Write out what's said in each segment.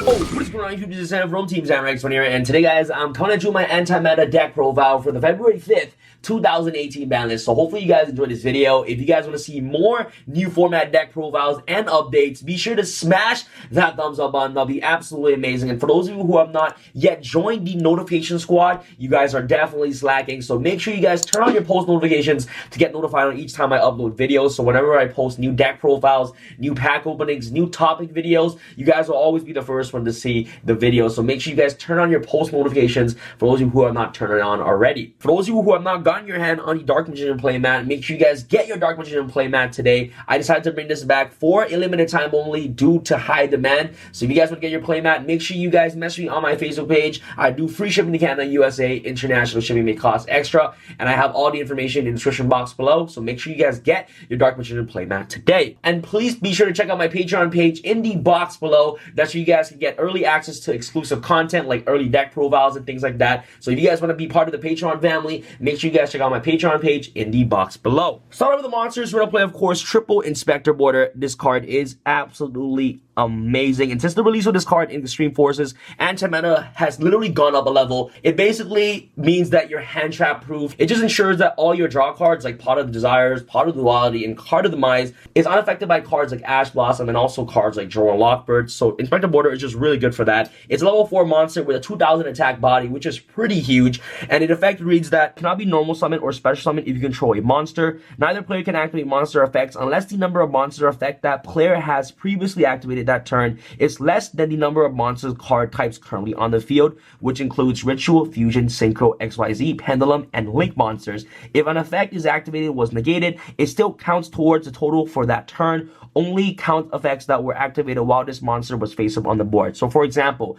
Oh, what is going on YouTube? This is Sam from TeamSamuraiX1 here, and today guys, I'm coming at you my anti-meta deck profile for the February 5th, 2018 Banlist. So hopefully you guys enjoyed this video. If you guys want to see more new format deck profiles and updates, be sure to smash that thumbs up button. That'll be absolutely amazing. And for those of you who have not yet joined the notification squad, you guys are definitely slacking. So make sure you guys turn on your post notifications to get notified on each time I upload videos. So whenever I post new deck profiles, new pack openings, new topic videos, you guys will always be the first one to see the video. So make sure you guys turn on your post notifications for those of you who have not turned it on already. For those of you who have not gotten your hand on the Dark Magician playmat, make sure you guys get your Dark Magician playmat today. I decided to bring this back for a limited time only due to high demand. So if you guys want to get your playmat, make sure you guys message me on my Facebook page. I do free shipping to Canada and USA. International shipping may cost extra, and I have all the information in the description box below. So make sure you guys get your Dark Magician playmat today. And please be sure to check out my Patreon page in the box below. That's where you guys can get early access to exclusive content like early deck profiles and things like that. So if you guys want to be part of the Patreon family, make sure you guys check out my Patreon page in the box below. Start with the monsters. We're gonna play, of course, triple inspector border. This card is absolutely amazing, and since the release of this card in Extreme Forces, anti-meta has literally gone up a level. It basically means that you're hand trap proof. It just ensures that all your draw cards like Pot of Desires, Pot of Duality, and Card of Demise is unaffected by cards like Ash Blossom and also cards like Joe and Lockbird. So Inspector Border is just really good for that. It's a level 4 monster with a 2000 attack body, which is pretty huge, and it effect reads that cannot be normal summon or special summon if you control a monster. Neither player can activate monster effects unless the number of monster effect that player has previously activated that turn is less than the number of monster card types currently on the field, which includes Ritual, Fusion, Synchro, XYZ, Pendulum, and Link monsters. If an effect is activated was negated, it still counts towards the total for that turn. Only count effects that were activated while this monster was face up on the board. So for example,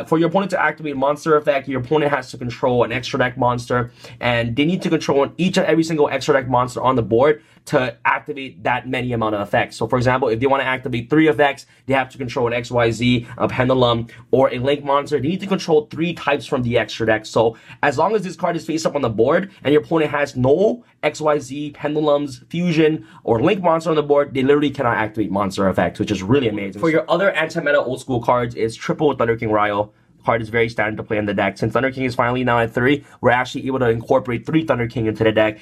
for your opponent to activate monster effect, your opponent has to control an extra deck monster, and they need to control each and every single extra deck monster on the board to activate that many amount of effects. So for example, if they want to activate 3 effects, they have to control an XYZ, a Pendulum, or a Link monster. They need to control 3 types from the extra deck. So as long as this card is face up on the board and your opponent has no XYZ, Pendulums, Fusion, or Link monster on the board, they literally cannot activate monster effects, which is really amazing. For your other anti-meta old school cards is triple Thunder King Ryo. Card is very standard to play in the deck. Since Thunder King is finally now at 3, we're actually able to incorporate 3 Thunder King into the deck.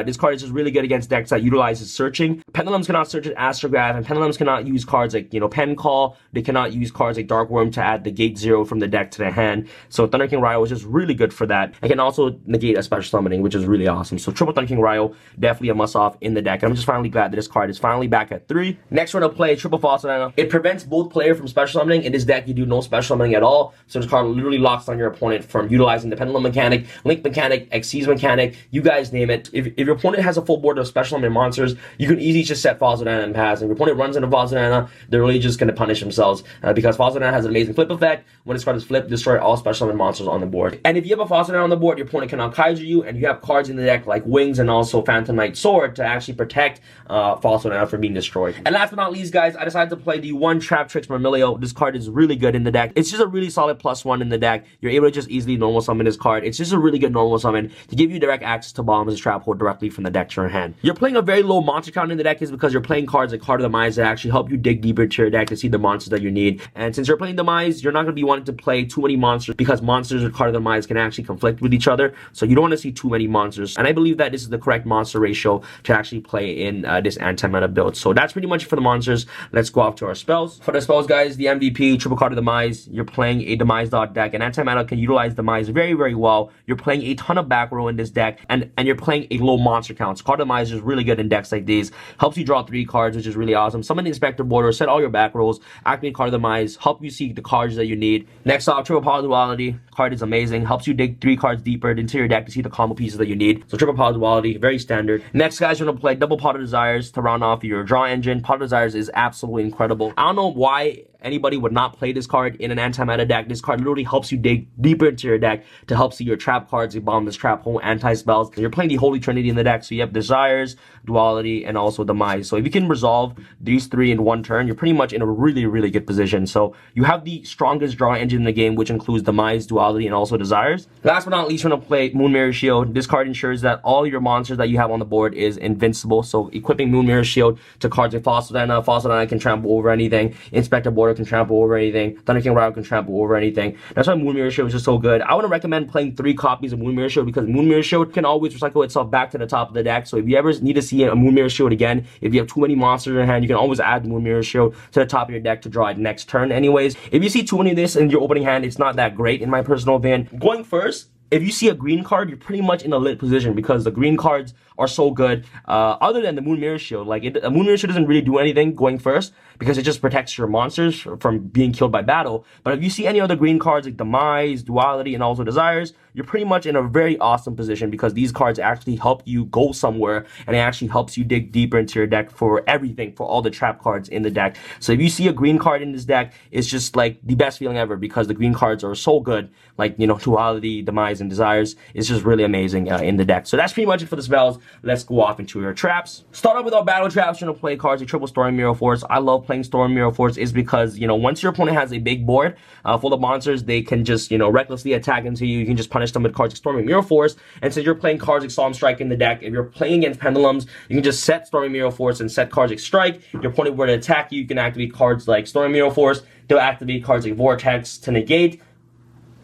This card is just really good against decks that utilizes searching. Pendulums cannot search with Astrograph, and Pendulums cannot use cards like, Pen Call. They cannot use cards like Dark Worm to add the Gate 0 from the deck to the hand. So Thunder King Ryo is just really good for that. It can also negate a special summoning, which is really awesome. So triple Thunder King Ryo, definitely a must-off in the deck. And I'm just finally glad that this card is finally back at 3. Next, we're going to play triple False. It prevents both player from special summoning. In this deck, you do no special summoning at all. So this card literally locks on your opponent from utilizing the Pendulum mechanic, Link mechanic, Xyz mechanic, you guys name it. If your opponent has a full board of special summon monsters, you can easily just set Falzadana and pass. If your opponent runs into Falzadana, they're really just going to punish themselves because Falzadana has an amazing flip effect. When this card is flipped, destroy all special summon monsters on the board. And if you have a Falzadana on the board, your opponent cannot Kaiju you, and you have cards in the deck like Wings and also Phantom Knight Sword to actually protect Falzadana from being destroyed. And last but not least, guys, I decided to play the 1 Trap Tricks Myrmilio. This card is really good in the deck. It's just a really solid +1 in the deck. You're able to just easily normal summon this card. It's just a really good normal summon to give you direct access to bombs and trap hold directly from the deck to your hand. You're playing a very low monster count in the deck is because you're playing cards like Card of Demise that actually help you dig deeper into your deck to see the monsters that you need. And since you're playing Demise, you're not going to be wanting to play too many monsters because monsters with Card of Demise can actually conflict with each other. So you don't want to see too many monsters. And I believe that this is the correct monster ratio to actually play in this anti-meta build. So that's pretty much for the monsters. Let's go off to our spells. For the spells, guys, the MVP, triple Card of Demise. You're playing a Demise dot deck, and anti-meta can utilize Demise very well. You're playing a ton of back row in this deck, and you're playing a low monster count. So Card of Demise is really good in decks like these. Helps you draw 3 cards, which is really awesome. Summon the Inspector Border, set all your back rows, activate Card of Demise, help you see the cards that you need. Next off, triple Power Duality. Card is amazing. Helps you dig 3 cards deeper into your deck to see the combo pieces that you need. So triple Power Duality, very standard. Next, guys, you're gonna play double Pot of Desires to round off your draw engine. Pot of Desires is absolutely incredible. I don't know why anybody would not play this card in an anti-meta deck. This card literally helps you dig deeper into your deck to help see your trap cards, your bomb, this trap hole, anti-spells. And you're playing the Holy Trinity in the deck, so you have Desires, Duality, and also Demise. So if you can resolve these three in one turn, you're pretty much in a really good position. So you have the strongest draw engine in the game, which includes Demise, Duality, and also Desires. Last but not least, we're going to play Moon Mirror Shield. This card ensures that all your monsters that you have on the board is invincible. So equipping Moon Mirror Shield to cards like Falsadana can trample over anything. Inspector Border Border can trample over anything. Thunder King Rival can trample over anything. That's why Moon Mirror Shield is just so good. I wouldn't recommend playing 3 copies of Moon Mirror Shield because Moon Mirror Shield can always recycle itself back to the top of the deck. So if you ever need to see a Moon Mirror Shield again, if you have too many monsters in your hand, you can always add the Moon Mirror Shield to the top of your deck to draw it next turn anyways. If you see too many of this in your opening hand, it's not that great in my personal opinion. Going first, if you see a green card, you're pretty much in a lit position because the green cards are so good. Other than the Moon Mirror Shield, like a Moon Mirror Shield doesn't really do anything going first because it just protects your monsters from being killed by battle. But if you see any other green cards like Demise, Duality, and also Desires, you're pretty much in a very awesome position because these cards actually help you go somewhere and it actually helps you dig deeper into your deck for everything, for all the trap cards in the deck. So if you see a green card in this deck, it's just like the best feeling ever because the green cards are so good. Like, you know, Duality, Demise, and Desires. It's just really amazing in the deck. So that's pretty much it for the spells. Let's go off into your traps. Start off with our battle traps. You're going to play cards like Triple Storm Mirror Force. I love playing Storm Mirror Force is because, you know, once your opponent has a big board full of monsters, they can just, you know, recklessly attack into you. You can just punish them with cards like Storm Mirror Force. And since you're playing cards like Solemn Strike in the deck, if you're playing against Pendulums, you can just set Storm Mirror Force and set cards like Strike. Your opponent were to attack you, you can activate cards like Storm Mirror Force. They'll activate cards like Vortex to negate.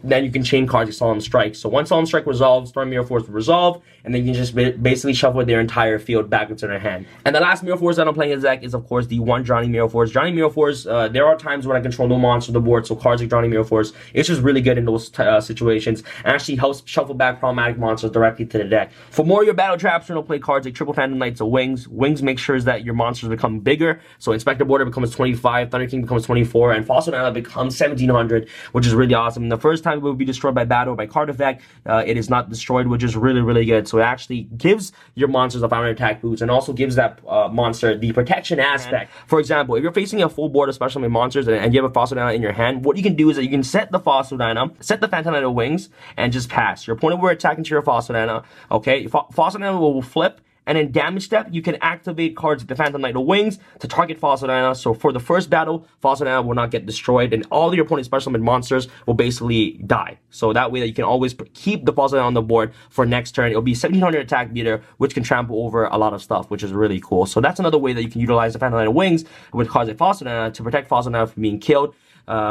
Then you can chain cards like Solemn Strike. So once Solemn Strike resolves, Storm Mirror Force will resolve, and then you can just basically shuffle their entire field back into their hand. And the last Mirror Force that I'm playing in this deck is, of course, the one Johnny Mirror Force. Johnny Mirror Force, there are times when I control no monster on the board, so cards like Johnny Mirror Force, it's just really good in those situations, and actually helps shuffle back problematic monsters directly to the deck. For more of your battle traps, you're going to play cards like Triple Phantom Knights of Wings. Wings make sure that your monsters become bigger, so Inspector Border becomes 25, Thunder King becomes 24, and Fossil Nana becomes 1700, which is really awesome. And the first time it will be destroyed by battle by card effect, it is not destroyed, which is really, really good. So it actually gives your monsters a 500 attack boost and also gives that monster the protection aspect. For example, if you're facing a full board of special summon monsters and you have a Fossil Dino in your hand, what you can do is that you can set the Fossil Dino, set the Phantom Dino Wings, and just pass. Your opponent will attack into your Fossil Dino, okay? Fossil Dino will flip, and in damage step, you can activate cards with the Phantom Knight of Wings to target Fossil Dino. So for the first battle, Fossil Dino will not get destroyed, and all your opponent's special summon monsters will basically die. So that way that you can always keep the Fossil Dino on the board for next turn. It'll be 1700 attack meter, which can trample over a lot of stuff, which is really cool. So that's another way that you can utilize the Phantom Knight of Wings with cards like Fossil Dino to protect Fossil Dino from being killed.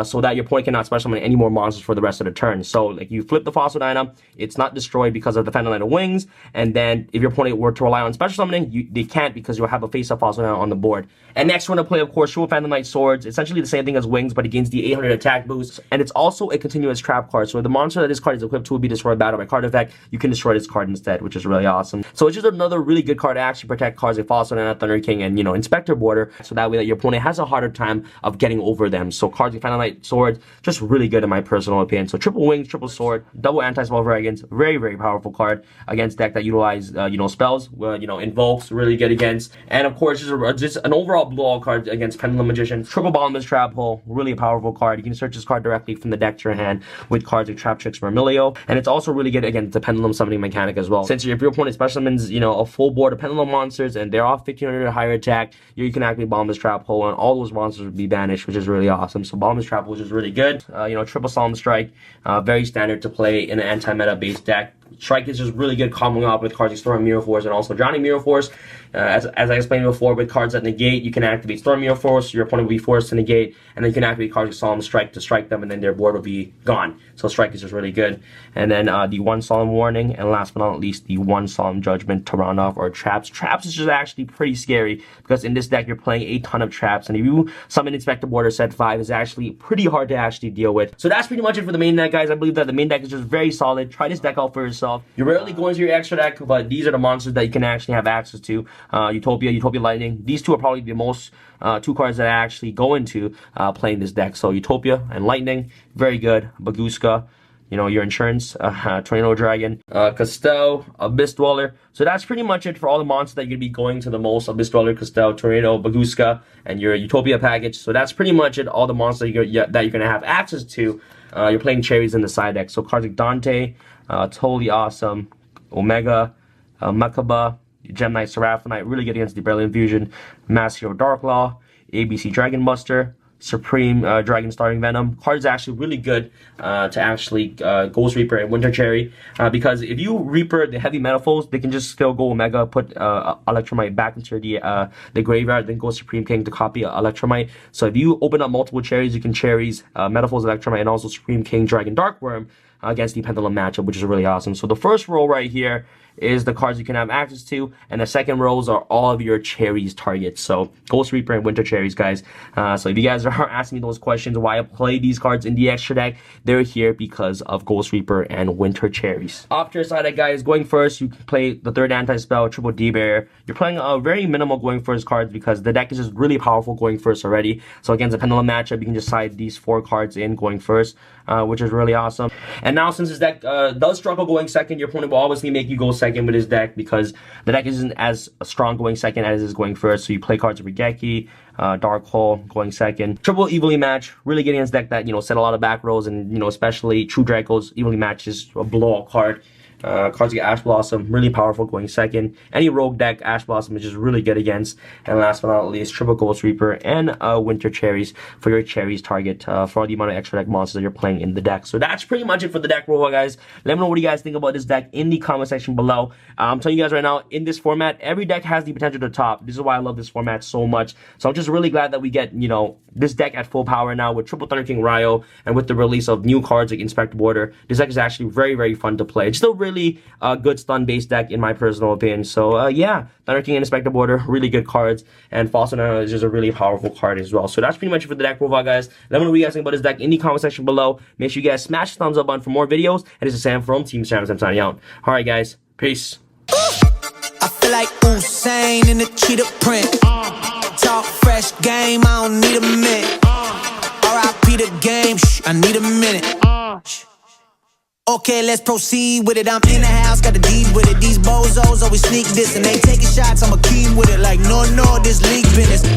So that your opponent cannot special summon any more monsters for the rest of the turn. So like you flip the Fossil Dino, it's not destroyed because of the Phantom Knight of Wings, and then if your opponent were to rely on special summoning, they can't because you'll have a face-up Fossil Dino on the board. And next we're going to play, of course, Triple Phantom Knight Swords. Essentially the same thing as Wings, but it gains the 800 attack boost, and it's also a continuous trap card. So if the monster that this card is equipped to will be destroyed battle by card effect, you can destroy this card instead, which is really awesome. So it's just another really good card to actually protect cards like Fossil Dino, Thunder King, and, you know, Inspector Border, so that way that your opponent has a harder time of getting over them. So cards like Phantom Knight Swords, just really good in my personal opinion. So triple wings, triple sword, double anti-spell dragons, very, very powerful card against deck that utilize, you know, spells, you know, invokes, really good against. And of course, just an overall blowout card against Pendulum Magician. Triple Bottomless Trap Hole, really a powerful card. You can search this card directly from the deck to your hand with cards like Trap Tricks Vermilio. And it's also really good against the Pendulum Summoning mechanic as well. Since if your opponent special summons, you know, a full board of Pendulum monsters and they're all 1500 higher attack, you can activate Bottomless Trap Hole and all those monsters would be banished, which is really awesome. So Bottomless Trap Hole is just really good. You know, triple Solemn Strike, very standard to play in an anti-meta based deck. Strike is just really good comboing up with cards like Storm Mirror Force and also Johnny Mirror Force. As I explained before, with cards that negate, you can activate Storm Mirror Force, your opponent will be forced to negate, and then you can activate cards like Solemn Strike to strike them, and then their board will be gone. So Strike is just really good. And then the one Solemn Warning, and last but not least, the one Solemn Judgment to round off our traps. Traps is just actually pretty scary, because in this deck, you're playing a ton of traps, and if you summon Inspector Border set 5, it's actually pretty hard to actually deal with. So that's pretty much it for the main deck, guys. I believe that the main deck is just very solid. Try this deck out for yourself. You're rarely going to your extra deck, but these are the monsters that you can actually have access to. Utopia Lightning. These two are probably the most two cards that I actually go into playing this deck. So Utopia and Lightning, very good. Baguska, you know, your insurance, Tornado Dragon, Castell, Abyss Dweller. So that's pretty much it for all the monsters that you're going to be going to the most. Abyss Dweller, Castell, Tornado, Baguska, and your Utopia package. So that's pretty much it, all the monsters that you're going to have access to. You're playing cherries in the side deck. So cards like Dante, totally awesome. Omega, Makaba, Gem Knight, Seraphonite, really good against the Brilliant Fusion, Mass Hero Darklaw, ABC Dragon Buster, Supreme Dragon Starring Venom. Card is actually really good to actually Ghost Reaper and Winter Cherry, because if you Reaper the heavy metal foes, they can just still go Omega, put Electromite back into the graveyard, then go Supreme King to copy Electromite. So if you open up multiple cherries, you can cherries Metal Foes Electromite and also Supreme King Dragon Dark Worm against the Pendulum matchup, which is really awesome. So the first row right here is the cards you can have access to, and the second rows are all of your cherries targets. So Ghost Reaper and Winter Cherries, guys. So if you guys are asking me those questions, why I play these cards in the extra deck, they're here because of Ghost Reaper and Winter Cherries. Off to your side deck, guys, going first, you can play the third anti-spell, Triple D-Barrier. You're playing a very minimal going first cards because the deck is just really powerful going first already. So against the Pendulum matchup, you can just side these 4 cards in going first, which is really awesome. And now since this deck does struggle going second, your opponent will obviously make you go second with his deck because the deck isn't as strong going second as it is going first. So you play cards of Rigeki, Dark Hole going second. Triple Evilly Match, really getting against deck that, set a lot of back rows, and, especially True Draco's Evilly Match is a blowout card. Cards get Ash Blossom, really powerful going second. Any rogue deck, Ash Blossom is just really good against. And last but not least, Triple Ghost Reaper and Winter Cherries for your cherries target for the amount of extra deck monsters that you're playing in the deck. So that's pretty much it for the deck roll, guys. Let me know what you guys think about this deck in the comment section below. I'm telling you guys right now, in this format, every deck has the potential to top. This is why I love this format so much. So I'm just really glad that we get, this deck at full power now with Triple Thunder King Ryo, and with the release of new cards like Inspector Border. This deck is actually very, very fun to play. It's still really good stun-based deck in my personal opinion. So yeah, Thunder King and Inspector Border, really good cards, and Fossil is just a really powerful card as well. So that's pretty much it for the deck profile, guys. Let me know what you guys think about this deck in the comment section below. Make sure you guys smash the thumbs up button for more videos. And this is Sam from Team Sam. I'm signing out. Alright, guys, peace. I feel like Usain in the cheetah print. Talk fresh game, I don't need a minute. R.I.P. the game, I need a minute. Okay, let's proceed with it. I'm in the house, got the deed with it. These bozos always sneak this, and they taking shots, I'ma keep with it. Like, no, this league business.